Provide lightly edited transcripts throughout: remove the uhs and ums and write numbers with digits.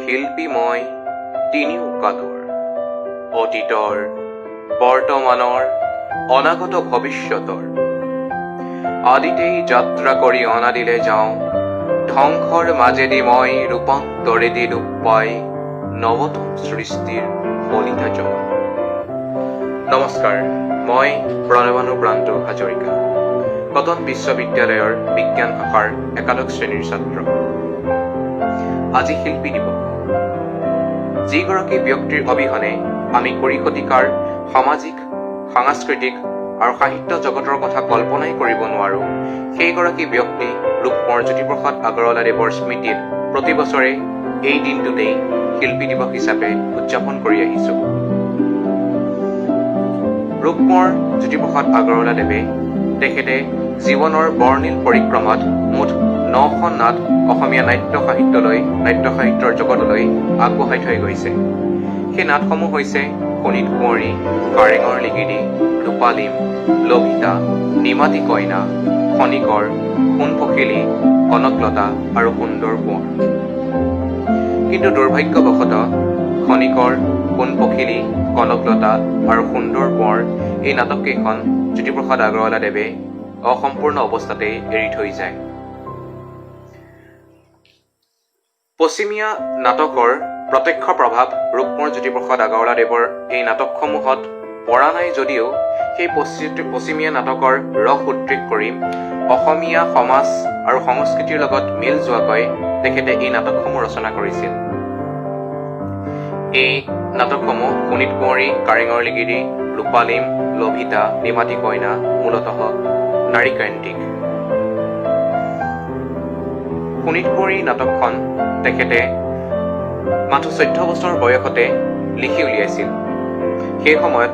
শিল্পী মই তিনিও কালৰ, অতীতৰ, বৰ্তমানৰ, অনাগত ভৱিষ্যতৰ। আদিতেই যাত্ৰা কৰি অনাদিলে যাওঁ, ধ্বংসৰ মাজেদি মই ৰূপান্তৰেদি ৰূপ পাই নৱতম সৃষ্টিৰ ফলিতা জগত। নমস্কাৰ, মই প্ৰণৱানুব্ৰান্ত হাজৰিকা, কটন বিশ্ববিদ্যালয়ৰ বিজ্ঞান শাখাৰ একাদশ শ্ৰেণীৰ ছাত্ৰ। আজি শিল্পী দিৱস। যিগৰাকী ব্যক্তিৰ অবিহনে আমি কুৰি শতিকাৰ সামাজিক, সাংস্কৃতিক আৰু সাহিত্য জগতৰ কথা কল্পনাই কৰিব নোৱাৰো, সেইগৰাকী ব্যক্তি ৰূপকোঁৱৰ জ্যোতিপ্ৰসাদ আগৰৱালাদেৱৰ স্মৃতিত প্ৰতি বছৰে এই দিনটোতেই শিল্পী দিৱস হিচাপে উদযাপন কৰি আহিছো। ৰূপকোঁৱৰ জ্যোতিপ্ৰসাদ আগৰৱালাদেৱে তেখেতে জীৱনৰ বৰ্ণিল পৰিক্ৰমাত মুঠ 9খন নাট অসমীয়া নাট্য সাহিত্যৰ জগতলৈ আগবঢ়াই থৈ গৈছে। সেই নাটসমূহ হৈছে শোণিত কুঁৱৰী, কাৰেঙৰ লিগিৰি, ৰূপালীম, লভিতা, নিমাতী কইনা, খনিকৰ, সোণপখিলী, কনকলতা আৰু সুন্দৰ কোঁৱৰ। কিন্তু দুৰ্ভাগ্যবশতঃ খনিকৰ, সোণপখিলী, কনকলতা আৰু সুন্দৰ কোঁৱৰ এই নাটককেইখন জ্যোতিপ্ৰসাদ আগৰৱালাদেৱে অসম্পূৰ্ণ অৱস্থাতেই এৰি থৈ যায়। পশ্চিমীয়া নাটকৰ প্ৰত্যক্ষ প্ৰভাৱ ৰূপকোঁৱৰ জ্যোতিপ্ৰসাদ আগৰৱালাদেৱৰ এই নাটকসমূহত পৰা নাই যদিও সেই পশ্চিমীয়া নাটকৰ ৰস উদ্ৰেক কৰি অসমীয়া সমাজ আৰু সংস্কৃতিৰ লগত মিল যোৱাকৈ তেখেতে এই নাটকসমূহ ৰচনা কৰিছিল। এই নাটকসমূহ শোণিত কুঁৱৰী, কাৰেঙৰ লিগিৰি, ৰূপালীম, লভিতা, নিমাতী কইনা মূলতঃ নাৰীকেন্দ্ৰিক। শোণিত কুঁৱৰী নাটকখন তেখেতে মাথো 14 বছৰ বয়সতে লিখি উলিয়াইছিল। সেই সময়ত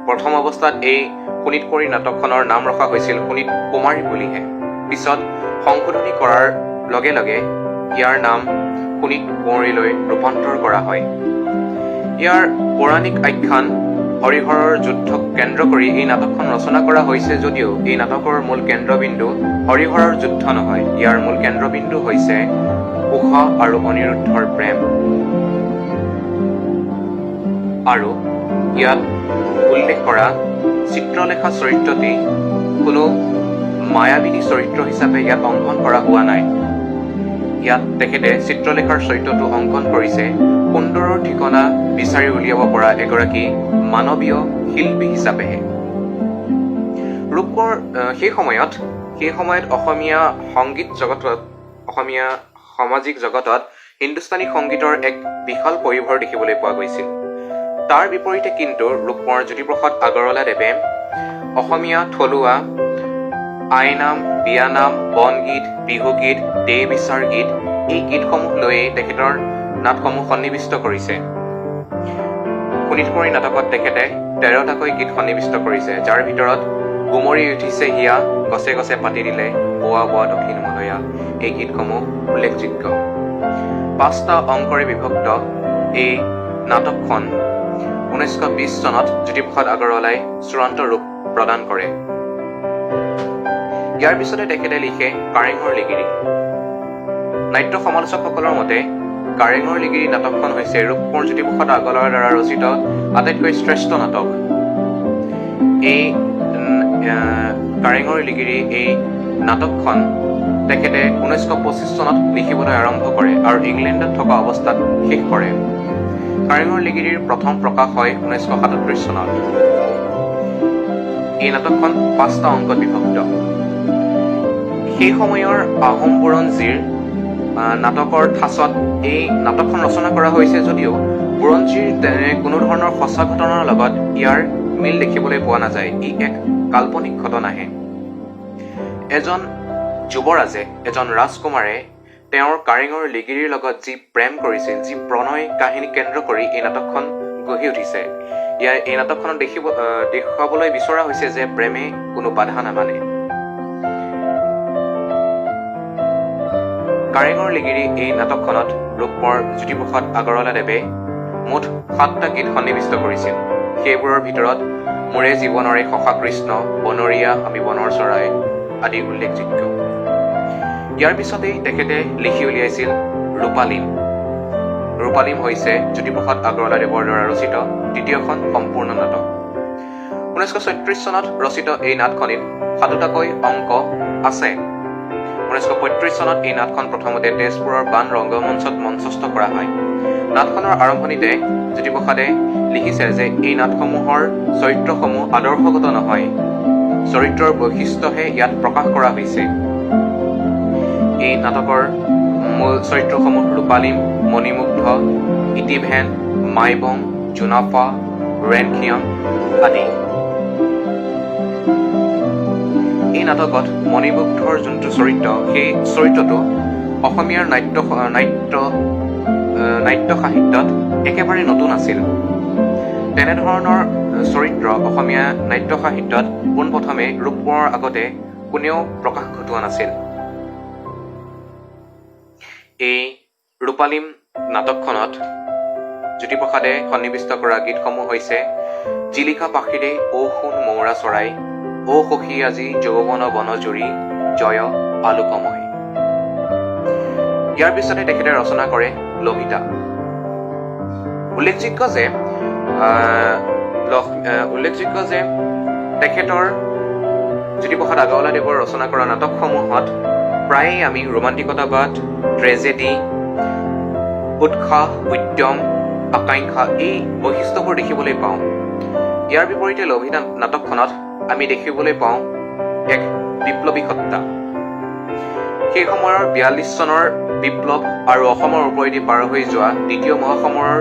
প্ৰথম অৱস্থাত এই শোণিত কুঁৱৰী নাটকখনৰ নাম ৰখা হৈছিল শোণিত কুমাৰী বুলিহে। পিছত সংশোধনী কৰাৰ লগে লগে ইয়াৰ নাম শোণিত কুঁৱৰীলৈ ৰূপান্তৰ কৰা হয়। ইয়াৰ পৌৰাণিক আখ্যান হৰিহৰৰ যুদ্ধক কেন্দ্ৰ কৰি এই নাটকখন ৰচনা কৰা হৈছে যদিও এই নাটকৰ মূল কেন্দ্ৰবিন্দু হৰিহৰৰ যুদ্ধ নহয়। ইয়াৰ মূল কেন্দ্ৰবিন্দু হৈছে উষা আৰু অনিৰুদ্ধৰ প্ৰেম। আৰু ইয়াত উল্লেখ কৰা চিত্ৰলেখা চৰিত্ৰটি কোনো মায়াবিনী চৰিত্ৰ হিচাপে ইয়াত অংকন কৰা হোৱা নাই। ইয়াত তেখেতে চিত্ৰলেখাৰ চৰিত্ৰটো অংকন কৰিছে সুন্দৰৰ ঠিকনা বিচাৰি উলিয়াব পৰা এগৰাকী মানৱীয় শিল্পী হিচাপেহে। ৰূপকোঁৱৰ সেই সময়ত অসমীয়া সংগীত জগতত, অসমীয়া সামাজিক জগতত হিন্দুস্তানী সংগীতৰ এক বিশাল পৰিভৰ দেখিবলৈ পোৱা গৈছিল। তাৰ বিপৰীতে কিন্তু ৰূপকোঁৱৰ জ্যোতিপ্ৰসাদ আগৰৱালাদেৱে অসমীয়া থলুৱা আইনাম, বিয়ানাম, বনগীত, বিহুগীত, দেহ বিচাৰ গীত এই গীতসমূহ লৈয়ে তেখেতৰ নাটসমূহ সন্নিৱিষ্ট কৰিছে। শোণিত কুঁৱৰী নাটকত তেখেতে 13টাকৈ গীত সন্নিৱিষ্ট কৰিছে, যাৰ ভিতৰত গুমৰি উঠিছে হিয়া, গছে গছে পাতি দিলে, বোৱা বোৱা দক্ষিণ মলয়া এই গীতসমূহ উল্লেখযোগ্য। 5টা অংকৰে বিভক্ত এই নাটকখন 1920 চনত জ্যোতিপ্ৰসাদ আগৰৱালাই চূড়ান্ত ৰূপ প্ৰদান কৰে। ইয়াৰ পিছতে তেখেতে লিখে কাৰেঙৰ লিগিৰি। নাট্য সমালোচকসকলৰ মতে কাৰেঙৰ লিগিৰি নাটকখন হৈছে ৰূপকোঁৱৰ জ্যোতিপ্ৰসাদ আগৰৱালাৰ দ্বাৰা ৰচিত আটাইতকৈ শ্ৰেষ্ঠ নাটক। এই কাৰেঙৰ লিগিৰি এই নাটকখন তেখেতে 1925 চনত লিখিবলৈ আৰম্ভ কৰে আৰু ইংলেণ্ডত থকা অৱস্থাত শেষ কৰে। কাৰেঙৰ লিগিৰিৰ প্ৰথম প্ৰকাশ হয় 1937 চনত। এই নাটকখন 5টা অংকত বিভক্ত। সেই সময়ৰ আহোম বুৰঞ্জীৰ নাটকৰ ঠাঁচত এই নাটকখন ৰচনা কৰা হৈছে যদিও বুৰঞ্জীৰ তেনে কোনো ধৰণৰ সঁচা ঘটনাৰ লগত ইয়াৰ মিল দেখিবলৈ পোৱা নাযায়। ই এক কাল্পনিক ঘটনাহে। এজন যুৱৰাজে, এজন ৰাজকুমাৰে তেওঁৰ কাৰেঙৰ লিগিৰিৰ লগত যি প্ৰেম কৰিছিল, যি প্ৰণয় কাহিনী কেন্দ্ৰ কৰি এই নাটকখন গঢ়ি উঠিছে। এই নাটকখনত দেখুৱাবলৈ বিচৰা হৈছে যে প্ৰেমে কোনো বাধা নামানে। কাৰেঙৰ লিগিৰি এই নাটকখনত ৰূপকোঁৱৰ জ্যোতিপ্ৰসাদ আগৰৱালাদেৱে মুঠ 7টা গীত সন্নিৱিষ্ট কৰিছিল। সেইবোৰৰ ভিতৰত মোৰে জীৱনৰে সখা কৃষ্ণ, বনৰীয়া আমি বনৰ চৰাই আদি উল্লেখযোগ্য। ইয়াৰ পিছতেই তেখেতে লিখি উলিয়াইছিল ৰূপালীম। ৰূপালীম হৈছে জ্যোতিপ্ৰসাদ আগৰৱালাদেৱৰ দ্বাৰা ৰচিত তৃতীয়খন সম্পূৰ্ণ নাটক। 1936 চনত ৰচিত এই নাটখনিত 7টাকৈ অংক আছে। 1935 চনত এই নাটখন প্ৰথমতে তেজপুৰৰ বান ৰংগমঞ্চত মঞ্চস্থ কৰা হয়। নাটখনৰ আৰম্ভণিতে জ্যোতিপ্ৰসাদে লিখিছে যে এই নাটসমূহৰ চৰিত্ৰসমূহ আদৰ্শগত নহয়, চৰিত্ৰৰ বৈশিষ্ট্যহে ইয়াত প্ৰকাশ কৰা হৈছে। এই নাটকৰ মূল চৰিত্ৰসমূহ ৰূপালীম, মণিমুগ্ধ, ইতিভেন, মাইবং, জোনাফা, ৰেনখিয়াং আদি। এই নাটকত মণিমুগ্ধৰ যোনটো চৰিত্ৰ, সেই চৰিত্ৰটো অসমীয়াৰ নাট্য সাহিত্যত একেবাৰে নতুন আছিল। তেনেধৰণৰ চৰিত্ৰ অসমীয়া নাট্য সাহিত্যত পোনপ্ৰথমে ৰূপ পোৱাৰ আগতে কোনেও প্ৰকাশ ঘটোৱা নাছিল। এই ৰূপালীম নাটকখনত জ্যোতিপ্ৰসাদে সন্নিৱিষ্ট কৰা গীতসমূহ হৈছে জিলিকা পাখিৰে ঔ সোণ মৌৰা চৰাই, ঔ সখী আজি যৌৱন বনজুৰি, জয় আলোকময়। ইয়াৰ পিছতে তেখেতে ৰচনা কৰে লভিতা। উল্লেখযোগ্য যে তেখেতৰ জ্যোতিপ্ৰসাদ আগৰৱালাদেৱৰ ৰচনা কৰা নাটকসমূহত প্ৰায়ে আমি ৰোমান্টিকতাবাদ, ট্ৰেজেডি, উৎসাহ, উদ্যম, আকাংক্ষা এই বৈশিষ্ট্যবোৰ দেখিবলৈ পাওঁ। ইয়াৰ বিপৰীতে লভিতা নাটকখনত আমি দেখিবলৈ পাওঁ এক বিপ্লৱী সত্তা। সেই সময়ৰ 42 চনৰ বিপ্লৱ আৰু অসমৰ ওপৰেদি পাৰ হৈ যোৱা দ্বিতীয় মহাসমৰৰ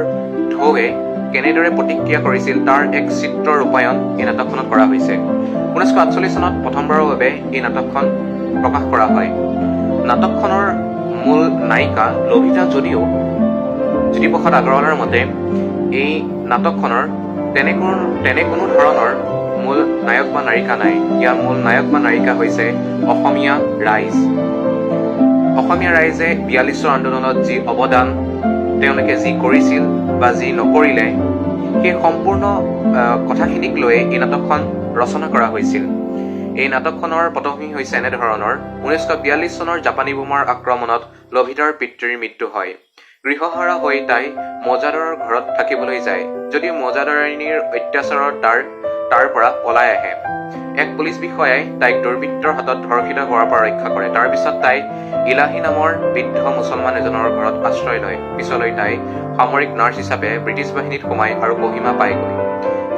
ঢৌৱে কেনেদৰে প্ৰতিক্ৰিয়া কৰিছিল তাৰ এক চিত্ৰ ৰূপায়ণ এই নাটকখনত কৰা হৈছে। 1948 চনত প্ৰথমবাৰৰ বাবে এই নাটকখন প্ৰকাশ কৰা হয়। নাটকখনৰ মূল নায়িকা লভিতা যদিও জ্যোতিপ্ৰসাদ আগৰৱালাৰ মতে এই নাটকখনৰ তেনে কোনো ধৰণৰ মূল নায়ক বা নায়িকা নাই। ইয়াৰ মূল নায়ক বা নায়িকা হৈছে অসমীয়া ৰাইজ। অসমীয়া ৰাইজে 42 আন্দোলনত যি অৱদান তেওঁলোকে যি কৰিছিল বা যি নকৰিলে, সেই সম্পূৰ্ণ কথাখিনিক লৈ এই নাটকখন ৰচনা কৰা হৈছিল। এই নাটকখনৰ পটভূমি হৈছে এনেধৰণৰ: 1942 চনৰ জাপানী বোমাৰ আক্ৰমণত লভিতাৰ পিতৃৰ মৃত্যু হয়। গৃহহাৰা হৈ তাই মৌজাদাৰৰ ঘৰত থাকিবলৈ যায়, যদিও মৌজাদাৰিনীৰ অত্যাচাৰত তাৰ পৰা পলাই আহে। এক পুলিচ বিষয়াই তাইক দুৰ্বৃত্তৰ হাতত ধৰ্ষিত হোৱাৰ পৰা ৰক্ষা কৰে। তাৰ পিছত তাই ইলাহী নামৰ বৃদ্ধ মুছলমান এজনৰ ঘৰত আশ্ৰয় লয়। পিছলৈ তাই সামৰিক নাৰ্ছ হিচাপে ব্ৰিটিছ বাহিনীত সোমায় আৰু কহিমা পায়গৈ।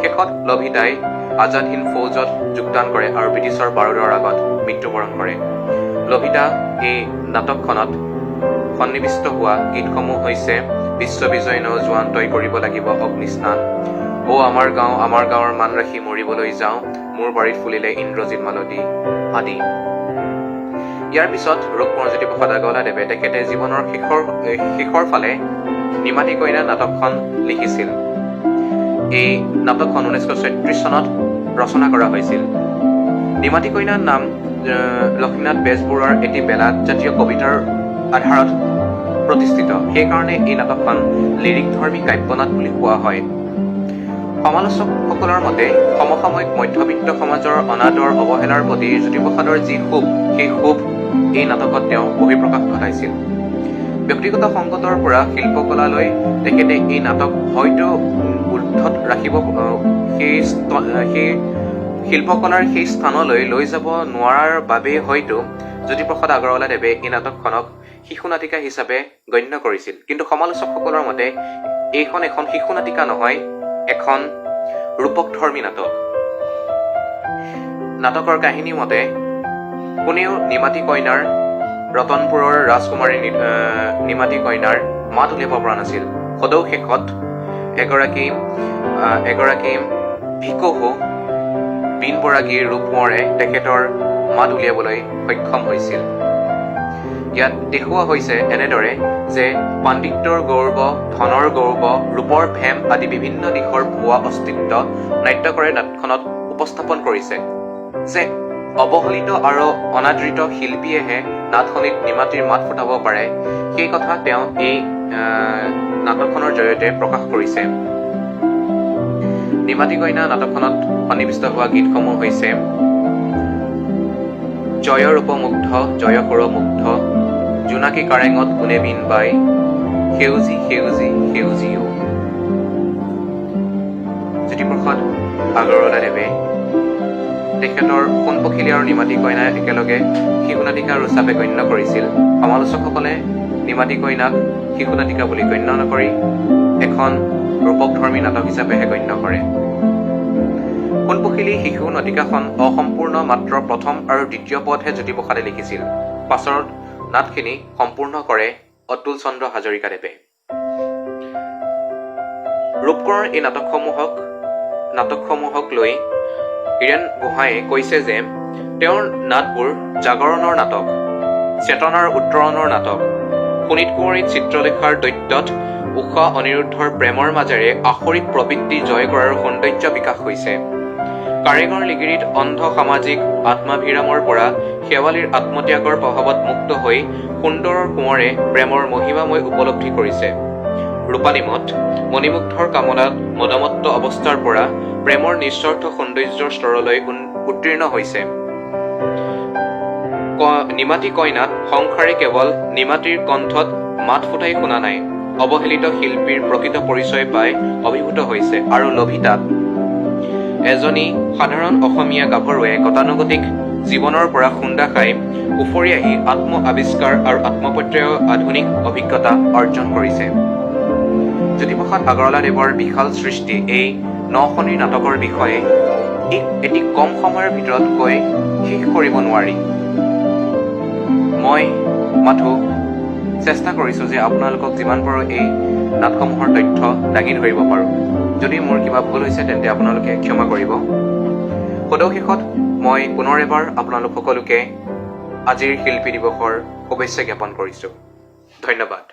শেষত লভিতাই আজাদ হিন্দ ফৌজত যোগদান কৰে আৰু ব্ৰিটিছৰ বাৰুদৰ আগত মৃত্যুবৰণ কৰে। লভিতা এই নাটকখনত সন্নিৱিষ্ট হোৱা গীতসমূহ হৈছে বিশ্ববিজয় নৌজোৱান তই কৰিব লাগিব অগ্নিস্নান, অ আমাৰ গাঁৱৰ মান ৰাখি মৰিবলৈ যাওঁ, মোৰ বাৰীত ফুলিলে ইন্দ্ৰজিৎ মালতী আদি। ইয়াৰ পিছত ৰূপকোঁৱৰ জ্যোতিপ্ৰসাদ আগৰৱালাদেৱে তেখেতে জীৱনৰ শেষৰ ফালে নিমাতী কইনা নাটকখন লিখিছিল। এই নাটকখন 1936 চনত ৰচনা কৰা হৈছিল। নিমাতী কইনাৰ নাম লক্ষ্মীনাথ বেজবৰুৱাৰ এটি বেলাত জাতীয় কবিতাৰ আধাৰত প্ৰতিষ্ঠিত। সেইকাৰণে এই নাটকখন লিৰিকধৰ্মী কাব্যনাট বুলি কোৱা হয়। সমালোচকসকলৰ মতে সমসাময়িক মধ্যবিত্ত সমাজৰ অনাদৰ অৱহেলাৰ প্ৰতি জ্যোতিপ্ৰসাদৰ যি ক্ষোভ, সেই ক্ষোভ এই নাটকত তেওঁ বহিঃপ্ৰকাশ ঘটাইছিল। ব্যক্তিগত সংকটৰ পৰা শিল্পকলালৈ তেখেতে এই নাটক হয়তো ঊৰ্ধত ৰাখিব, সেই শিল্পকলাৰ সেই স্থানলৈ লৈ যাব নোৱাৰাৰ বাবেই হয়তো জ্যোতিপ্ৰসাদ আগৰৱালাদেৱে এই নাটকখনক শিশু নাটিকা হিচাপে গণ্য কৰিছিল। কিন্তু সমালোচকসকলৰ মতে এইখন এখন শিশু নাটিকা নহয়, এখন ৰূপকধৰ্মী নাটক। নাটকৰ কাহিনী মতে কোনেও নিমাতী কইনাৰ, ৰতনপুৰৰ ৰাজকুমাৰী নিমাতী কইনাৰ মাত উলিয়াব পৰা নাছিল। সদৌ শেষত এগৰাকী ভিকহু বীণ বৰাগীৰ ৰূপ কোঁৱৰে তেখেতৰ মাত উলিয়াবলৈ সক্ষম হৈছিল। ইয়াত দেখুওৱা হৈছে এনেদৰে যে পাণ্ডিত্যৰ গৌৰৱ, ধনৰ গৌৰৱ, ৰূপৰ ভেম আদি বিভিন্ন দিশৰ ভুৱা অস্তিত্ব নাট্যকাৰে নাটখনত উপস্থাপন কৰিছে। যে অৱহেলিত আৰু অনাদৃত শিল্পীয়েহে নাটখনিত নিমাতীৰ মাত ফুটাব পাৰে, সেই কথা তেওঁ এই নাটকখনৰ জৰিয়তে প্ৰকাশ কৰিছে। নিমাতী কইনা নাটকখনত সন্নিৱিষ্ট হোৱা গীতসমূহ হৈছে জয় ৰূপমুগ্ধ, জয় সুৰমুগ্ধ, জোনাকী কাৰেঙত কোনে বিন বাই, সেউজী সেউজী সেউজীও। জ্যোতিপ্ৰসাদ আগৰৱালাদেৱে তেখেতৰ সোণপখিলী আৰু নিমাতী কইনা একেলগে শিশু নাটিকা ৰূপে গণ্য কৰিছিল। সমালোচকসকলে নিমাতী কইনাক শিশু নাটিকা বুলি গণ্য নকৰি এখন ৰূপকধৰ্মী নাটক হিচাপেহে গণ্য কৰে। সোণপখিলী শিশু নাটিকাখন অসম্পূৰ্ণ, মাত্ৰ প্ৰথম আৰু দ্বিতীয় পদহে জ্যোতিপ্ৰসাদে লিখিছিল। পাছৰ নাটখিনি সম্পূৰ্ণ কৰে অতুল চন্দ্ৰ হাজৰিকাদেৱে। ৰূপকোঁৱৰৰ এই নাটকসমূহক লৈ হীৰেণ গোহাঁইয়ে কৈছে যে তেওঁৰ নাটবোৰ জাগৰণৰ নাটক, চেতনাৰ উত্তৰণৰ নাটক। শোণিতকুঁৱৰীত চিত্ৰলেখাৰ দৈত্যত উষা অনিৰুদ্ধৰ প্ৰেমৰ মাজেৰে আসৰিক প্ৰবৃত্তি জয় কৰাৰ সৌন্দৰ্য বিকাশ হৈছে। কাৰেঙৰ লিগিৰিত অন্ধ সামাজিক আত্মাভিৰামৰ পৰা শেৱালীৰ আত্মত্যাগৰ প্ৰভাৱত মুক্ত হৈ সুন্দৰৰ কোঁৱৰে প্ৰেমৰ মহিমাময় উপলব্ধি কৰিছে। ৰূপালীমত মণিমুগ্ধৰ কামনাত মদমত্ত অৱস্থাৰ পৰা প্ৰেমৰ নিস্বাৰ্থ সৌন্দৰ্যৰ স্তৰলৈ উত্তীৰ্ণ হৈছে। নিমাতী কইনাত সংসাৰে কেৱল নিমাতীৰ কণ্ঠত মাত ফুটাই শুনা নাই, অৱহেলিত শিল্পীৰ প্ৰকৃত পৰিচয় পাই অভিভূত হৈছে। আৰু লভিতাত এজনী সাধাৰণ অসমীয়া গাভৰুৱে গতানুগতিক জীৱনৰ পৰা খুন্দা খাই উফৰি আহি আত্ম আৱিষ্কাৰ আৰু আত্মপ্ৰত্যয়ৰ আধুনিক অভিজ্ঞতা অৰ্জন কৰিছে। জ্যোতিপ্ৰসাদ আগৰৱালাদেৱৰ বিশাল সৃষ্টি এই 9 খনিৰ নাটকৰ বিষয়ে এটি কম সময়ৰ ভিতৰত কৈ শেষ কৰিব নোৱাৰি। মই মাথো চেষ্টা কৰিছোঁ যে আপোনালোকক যিমান পাৰোঁ এই নাটসমূহৰ তথ্য দাঙি ধৰিব পাৰোঁ। যদি মোৰ কিবা ভুল হৈছে তেন্তে আপোনালোকে ক্ষমা কৰিব। সদৌ মই পুনৰ এবাৰ আপোনালোক সকলোকে আজিৰ শিল্পী দিৱসৰ শুভেচ্ছা জ্ঞাপন কৰিছোঁ। ধন্যবাদ।